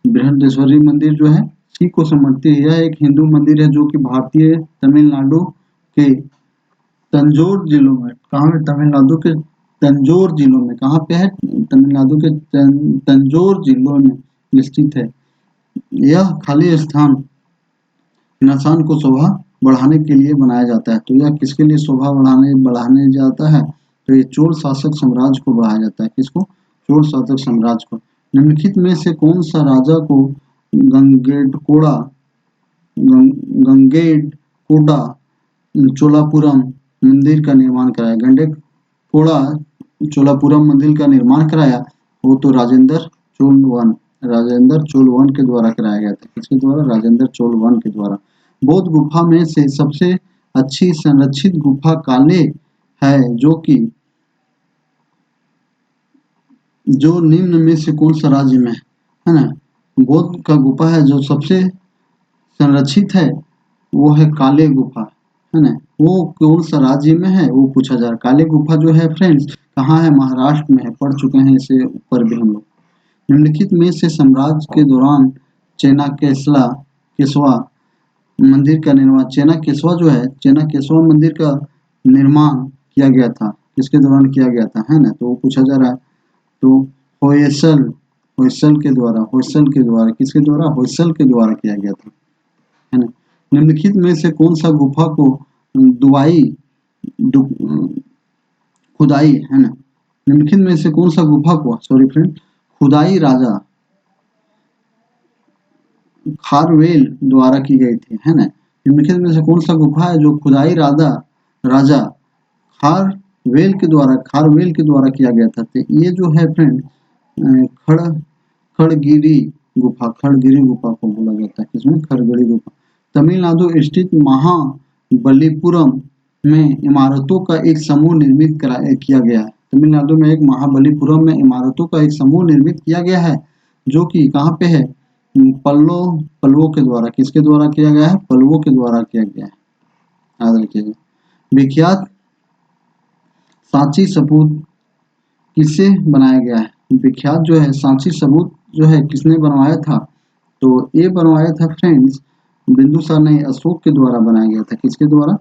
बृहदेश्वरी मंदिर जो है शिव को समर्पित है। यह एक हिंदू मंदिर है जो कि भारतीय तमिलनाडु के तंजौर जिलों में, कहाँ है? तमिलनाडु के तंजौर जिलों में। कहाँ पे है? तमिलनाडु के तंजौर जिलों में स्थित है। यह खाली स्थान इंसान को शोभा बढ़ाने के लिए बनाया जाता है। तो यह किसके लिए शोभा बढ़ाने जाता है? तो ये चोल शासक साम्राज्य को बढ़ाया जाता है। किसको? चोल शासक साम्राज्य को। निम्नलिखित में से कौन सा राजा को गंगेडकोडा चोलापुरम मंदिर का निर्माण कराया? गंगेडकोडा चोलापुरम मंदिर का निर्माण कराया? वो तो राजेंद्र चोल वन, राजेंद्र चोल वन के द्वारा कराया गया था। किसके द्वारा? राजेंद्र चोल वन के द्वारा। बौद्ध गुफा में से सबसे अच्छी संरक्षित गुफा काले है, जो निम्न में से कौन सा राज्य में है ना? बौद्ध का गुफा है जो सबसे संरक्षित है, वो है काले गुफा, है ना? वो कौन सा राज्य में है वो पूछा जा रहा है। काले गुफा जो है फ्रेंड्स कहाँ है? महाराष्ट्र में है। पढ़ चुके हैं इसे ऊपर भी हम लोग। निम्नलिखित में से साम्राज्य के दौरान केशवा मंदिर का निर्माण, केशवा जो है, केशवा मंदिर का निर्माण किया गया था। किसके दौरान किया गया था, है ना? तो वो पूछा जा रहा है। तो होयसल के द्वारा, किसके द्वारा? होयसल के द्वारा किया गया था, है ना? निम्नलिखित में से कौन सा गुफा को खुदाई, है ना? निम्नलिखित में से कौन सा गुफा को, सॉरी फ्रेंड, खुदाई राजा खारवेल द्वारा की गई थी, है ना? निम्नलिखित में से कौन सा गुफा है जो खुदाई राजा खारवेल के द्वारा किया गया था? तो ये जो है फ्रेंड खड़गिरी गुफा को बोला जाता है। किसमें? खड़गिरी गुफा। तमिलनाडु स्थित महाबलीपुरम में इमारतों का एक समूह निर्मित किया गया है। तमिलनाडु में एक महाबलीपुरम में इमारतों का एक समूह निर्मित किया गया है, जो कि कहाँ पे है? पल्लवों के द्वारा। किसके द्वारा किया गया है? पल्लवों के द्वारा किया गया है, याद रखिएगा। विख्यात सांची स्तूप किससे बनाया गया है? विख्यात जो है सांची स्तूप जो है किसने बनवाया था? तो ये बनवाया था फ्रेंड्स बिंदुसार नहीं, अशोक के द्वारा बनाया गया था। किसके द्वारा?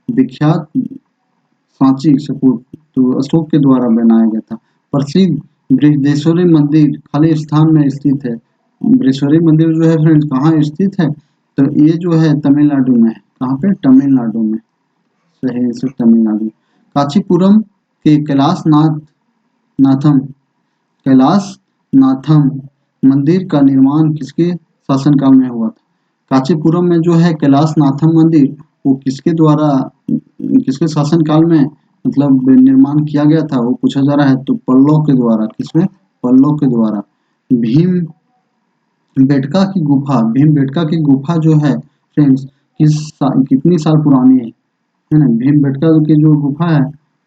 विख्यात सांची स्तूप तो अशोक के द्वारा बनाया गया था। प्रसिद्ध बृहदेश्वरी मंदिर खाली स्थान में स्थित है। बृहदेश्वरी मंदिर जो है फ्रेंड्स कहाँ स्थित है? तो ये जो है तमिलनाडु में है। कहाँ पे? तमिलनाडु में। सही आंसर तमिलनाडु। कांचीपुरम के कैलाशनाथम मंदिर का निर्माण किसके शासनकाल में हुआ था? कांचीपुरम में जो है कैलाशनाथम मंदिर वो किसके शासनकाल में मतलब निर्माण किया गया था वो पूछा जा रहा है। तो पल्लव के द्वारा। किसमें? पल्लव के द्वारा। भीमबेटका की गुफा जो है फ्रेंड्स कितनी साल पुरानी है ना? भीमबेटका की जो गुफा है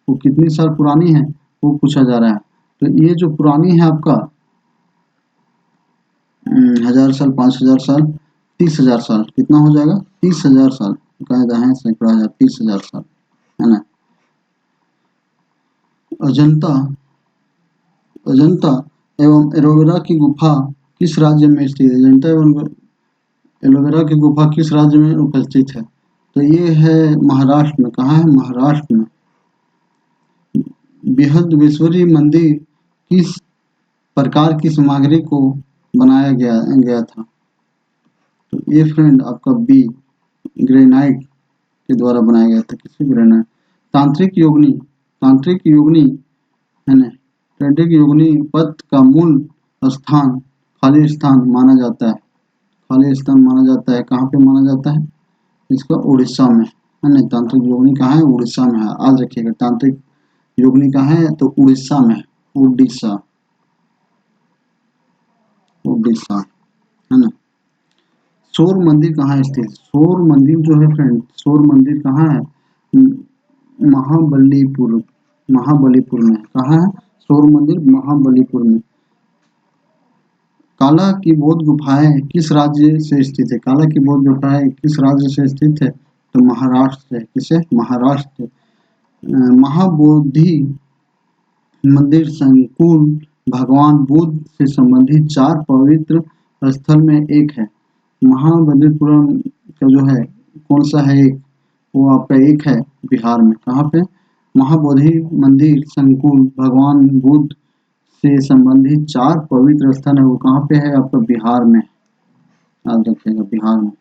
वो कितनी साल पुरानी है वो पूछा जा रहा है। तो ये जो पुरानी है आपका 1000 साल, 5000 साल, 30,000 साल। कितना हो जाएगा? 30,000 साल। कायदा है सैकड़ा हजार, 30,000 साल, है ना? अजंता एवं एलोवेरा की गुफा किस राज्य में स्थित है? अजंता एवं एलोवेरा की गुफा किस राज्य में उपस्थित है? तो ये है महाराष्ट्र में। कहाँ है? महाराष्ट्र में। बृहदेश्वरी मंदिर किस प्रकार की सामग्री को बनाया गया था? तो ये फ्रेंड आपका बी ग्रेनाइट के द्वारा बनाया गया था। किससे? ग्रेनाइट। तांत्रिक योगिनी, है ना? टैंटिक योगिनी पद का मूल स्थान खालिस्तान माना जाता है। खालिस्तान माना जाता है, कहाँ पे माना जाता है इसका? उड़ीसा में, है ना। तांत्रिक योगिनी कहाँ है? उड़ीसा में है, याद रखिएगा। तांत्रिक योगिनी कहाँ है? तो उड़ीसा में, उड़ीसा, उड़ीसा, है ना। सौर मंदिर कहाँ स्थित? सौर मंदिर जो है फ्रेंड, सौर मंदिर कहाँ है? महाबलीपुर, महाबलीपुर में। कहाँ है सौर मंदिर? महाबलीपुर में। काला की बौद्ध गुफाएं किस राज्य से स्थित है? काला की बौद्ध गुफाएं किस राज्य से स्थित है? तो महाराष्ट्र से। किसे? महाराष्ट्र। महाबोधि मंदिर संकुल भगवान बुद्ध से संबंधित 4 पवित्र स्थल में एक है। महाबलीपुरम का जो है कौन सा है? एक वो आपका एक है बिहार में। कहाँ पे? महाबोधि मंदिर संकुल भगवान बुद्ध से संबंधित 4 पवित्र स्थल है, वो कहाँ पे है? आपका बिहार में, याद रखिएगा, बिहार में।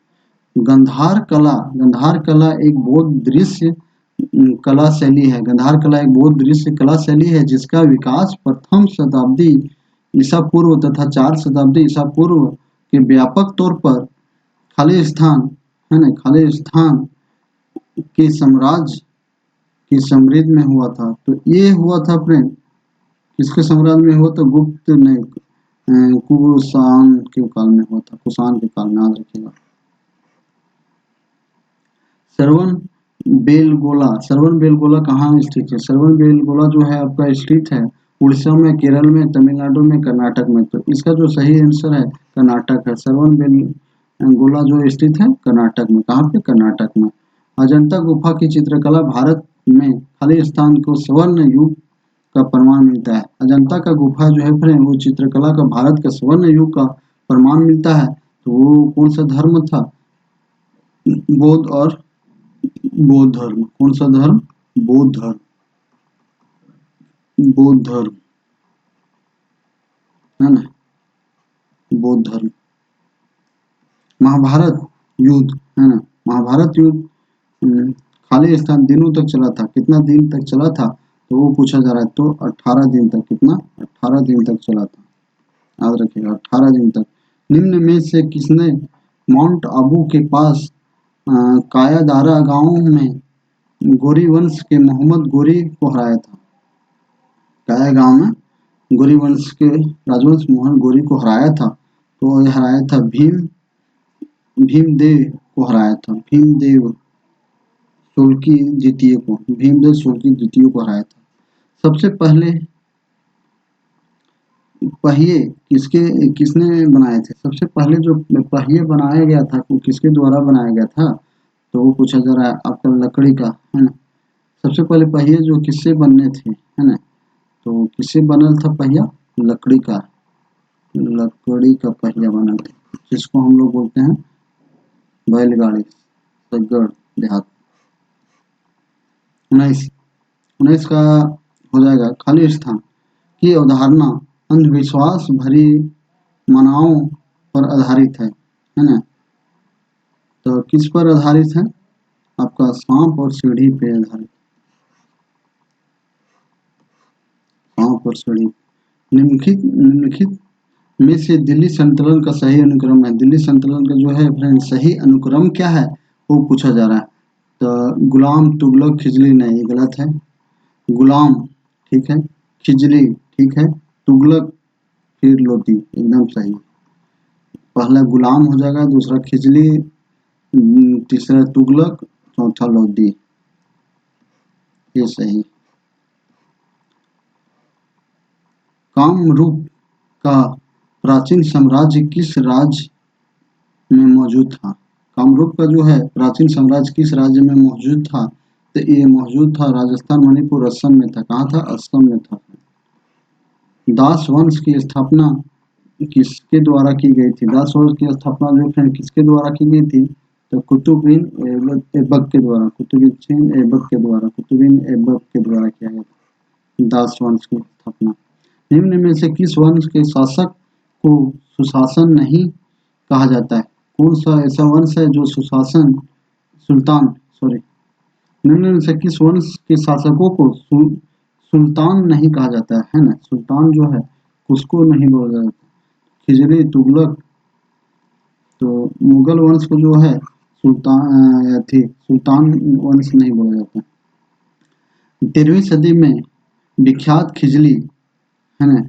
गंधार कला, गंधार कला एक बौद्ध दृश्य कला शैली है। गंधार कला एक बौद्ध दृश्य कला शैली है जिसका विकास प्रथम शताब्दी ईसा पूर्व तथा 4 शताब्दी ईसा पूर्व के व्यापक तौर पर खालिस्तान, है ना, खालिस्तान के साम्राज्य की समृद्धि में हुआ था। तो ये हुआ था प्रेम किसके साम्राज्य में हुआ था? गुप्त ने कुषाण के काल में हुआ था, कुषाण के काल में, याद रखिएगा। श्रवण बेलगोला, श्रवण बेलगोला कहाँ स्थित है? श्रवण बेलगोला जो है आपका स्थित है उड़ीसा में, केरल में, तमिलनाडु में, कर्नाटक में। तो इसका जो सही आंसर है कर्नाटक है। श्रवण बेलगोला जो स्थित है कर्नाटक में। कहाँ पे? कर्नाटक में। अजंता गुफा की चित्रकला भारत में खालिस्तान को स्वर्ण युग का प्रमाण मिलता है। अजंता का गुफा जो है फ्रेंड, वो चित्रकला का भारत का स्वर्ण युग का प्रमाण मिलता है। तो वो कौन सा धर्म था? बौद्ध और बौद्ध धर्म। कौन सा धर्म? बौद्ध धर्म, बौद्ध धर्म, है ना, बौद्ध धर्म। महाभारत युद्ध, है ना, महाभारत युद्ध खालिस्तान दिनों तक चला था। कितना दिन तक चला था? तो वो पूछा जा रहा है। तो 18 दिन तक। कितना? 18 दिन तक चला था, याद रखिएगा, 18 दिन तक। निम्न में से किसने माउंट आबू के पास कायादारा गांव में गोरी वंश के मोहम्मद गोरी को हराया था? काया गांव में गोरी वंश के राजवंश मोहन गोरी को हराया था। तो ये हराया था भीमदेव को हराया था। भीमदेव सोलंकी द्वितीय को, भीमदेव सोलंकी द्वितीय को हराया था। सबसे पहले पहिए किसने बनाए थे? सबसे पहले जो पहिए बनाया गया था वो किसके द्वारा बनाया गया था? तो वो पूछा जा रहा है आपका लकड़ी का, है ना। सबसे पहले पहिए जो किससे बनने थे, है ना, तो किससे बनल था पहिया? लकड़ी का, लकड़ी का पहिया बना था, जिसको हम लोग बोलते हैं बैलगाड़ी, सगड़ देहात। 19 का हो जाएगा। खालिस्तान की अवधारणा अंधविश्वास भरी मान्यताओं पर आधारित है ना। तो किस पर आधारित है? आपका सांप और सीढ़ी पे आधारित। सांप और सीढ़ी। निम्नलिखित में से दिल्ली संतुलन का सही अनुक्रम है। दिल्ली संतुलन का जो है फ्रेंड सही अनुक्रम क्या है वो पूछा जा रहा है। तो गुलाम, तुगलक, खिजली, नहीं, ये गलत है। गुलाम ठीक है, खिजली ठीक है, तुगलक फिर लोधी, एकदम सही। पहला गुलाम हो जाएगा, दूसरा खिजली, तीसरा तुगलक, चौथा लोधी, ये सही। कामरूप का प्राचीन साम्राज्य किस राज्य में मौजूद था? कामरूप का जो है प्राचीन साम्राज्य किस राज्य में मौजूद था? तो ये मौजूद था राजस्थान, मणिपुर, असम में था। कहाँ था? असम में था। दास वंश की स्थापना किसके द्वारा की गई थी? दास वंश की स्थापना जो फ्रेंड किसके द्वारा की गई थी? तो कुतुबुद्दीन ऐबक के द्वारा, कुतुबुद्दीन ऐबक के द्वारा, कुतुबुद्दीन ऐबक के द्वारा किया गया था दास वंश की स्थापना। निम्न में से किस वंश के शासक को सुशासन नहीं कहा जाता है? कौन सा ऐसा वंश है जो सुशासन, सुल्तान, सॉरी, निम्न में से किस वंश के शासकों को सुल्तान नहीं कहा जाता है ना, सुल्तान जो है उसको नहीं बोला जाता। खिजली, तुगलक, तो मुगल वंश को जो है सुल्तान वंश नहीं बोला जाता। 13वीं सदी में विख्यात खिजली है ना,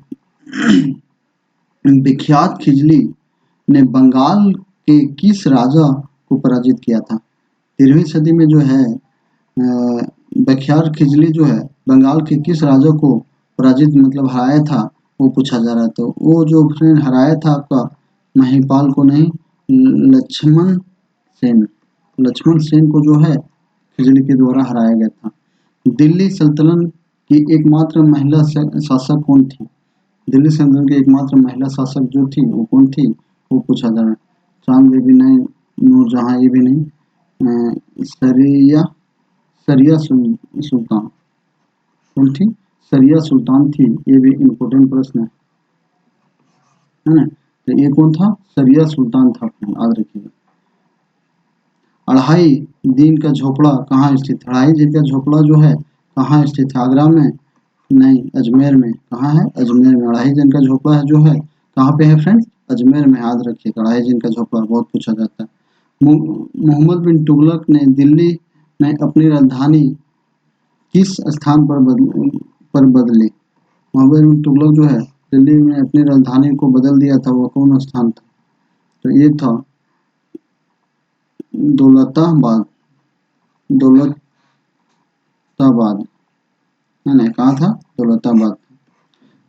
विख्यात खिजली ने बंगाल के किस राजा को पराजित किया था? 13वीं सदी में जो है विख्यात खिजली जो है बंगाल के किस राजा को पराजित मतलब हराया था, वो पूछा जा रहा है। तो वो जो फ्रेंड हराया था आपका महिपाल को नहीं, लक्ष्मण सेन, लक्ष्मण सेन को जो है खिजली के द्वारा हराया गया था। दिल्ली सल्तनत की एकमात्र महिला शासक कौन थी? दिल्ली सल्तनत की एकमात्र महिला शासक जो थी वो कौन थी, वो पूछा जा रहा है। चांद बेबी नहीं, नूरजहां ये भी नहीं, सरिया सरिया सुल्तान कौन थी? सरिया सुल्तान थी। ये भी इम्पोर्टेंट प्रश्न है ना। तो ये कौन था? सरिया सुल्तान था, याद रखिएगा। अढ़ाई दिन का झोपड़ा कहाँ स्थित है? अढ़ाई दिन का झोपड़ा जो है कहाँ स्थित है? आगरा में नहीं, अजमेर में। कहाँ है? अजमेर में। अढ़ाई दिन का झोपड़ा है जो है कहाँ पे है फ्रेंड्स? अजमेर में, याद रखिएगा। अढ़ाई दिन का झोपड़ा बहुत पूछा जाता है। मोहम्मद बिन तुगलक ने दिल्ली में अपनी राजधानी किस स्थान पर बदली? मोहम्मद बिन तुगलक जो है दिल्ली में अपनी राजधानी को बदल दिया था, वो कौन स्थान था? तो ये था दौलताबाद, दौलताबाद है ना। कहाँ था? दौलताबाद।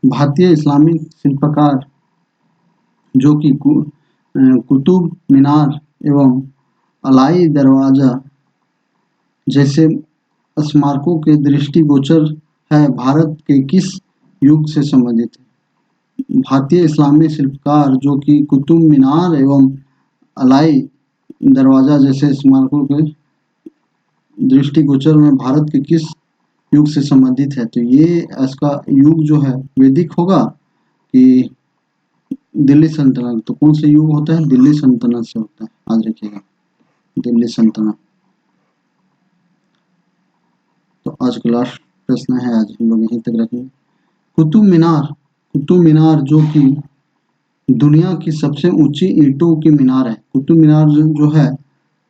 भारतीय इस्लामिक शिल्पकार जो कि कुतुब मीनार एवं अलाई दरवाजा जैसे स्मारकों के दृष्टिगोचर है, भारत के किस युग से संबंधित है? भारतीय इस्लामी शिल्पकार जो कि कुतुब मीनार एवं अलाई दरवाजा जैसे स्मारकों के दृष्टिगोचर में भारत के किस युग से संबंधित है? तो ये इसका युग जो है वैदिक होगा कि दिल्ली सल्तनत? तो कौन सा युग होता है? दिल्ली सल्तनत से होता है, याद रखिएगा, दिल्ली सल्तनत। तो आज का लास्ट प्रश्न है, आज हम लोग यहीं तक रखेंगे। कुतुब मीनार, कुतुब मीनार जो कि दुनिया की सबसे ऊंची ईंटों की मीनार है। कुतुब मीनार जो है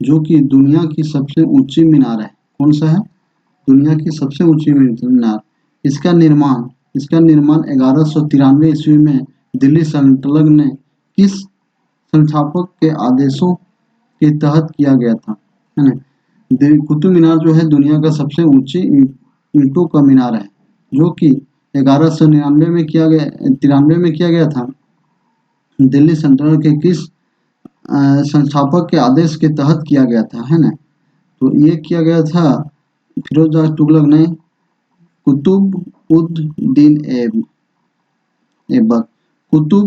जो कि दुनिया की सबसे ऊंची मीनार है, कौन सा है? दुनिया की सबसे ऊंची मीनार। इसका निर्माण 1193 ईस्वी में दिल्ली सल्तनत ने किस संस्थापक के आदेशों के तहत किया गया था, है ना। कुतुब मीनार जो है दुनिया का सबसे ऊंची ईंटों का मीनार है, जो कि 1199 में किया गया 93 में किया गया था। दिल्ली सल्तनत के किस संस्थापक के आदेश के तहत किया गया था, है ना। तो ये किया गया था फिरोज तुगलक ने, कुतुब उद दीन ऐबक, कुतुब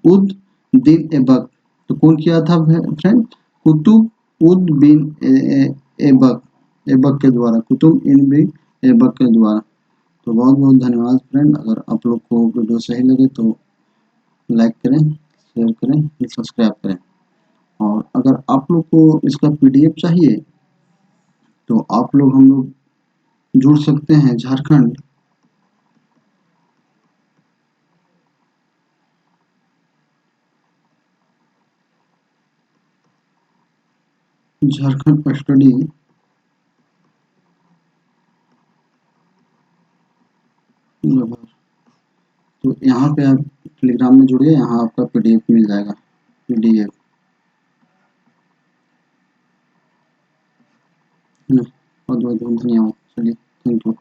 उद दीन ऐबक। तो कौन किया था फ्रेंड? कुतुब उद बिन ऐबक के द्वारा, कुतुब इन बिन ऐबक के द्वारा। तो बहुत बहुत धन्यवाद फ्रेंड। अगर आप लोग को वीडियो सही लगे तो लाइक करें, शेयर करें, सब्सक्राइब करें। और अगर आप लोग को इसका पीडीएफ चाहिए तो आप लोग हम लोग जुड़ सकते हैं झारखंड स्टडी तो यहाँ पे आप टेलीग्राम में जुड़िए, यहाँ आपका पीडीएफ मिल जाएगा, पीडीएफ है ना। बहुत बहुत धन्यवाद। चलिए, थैंक यू।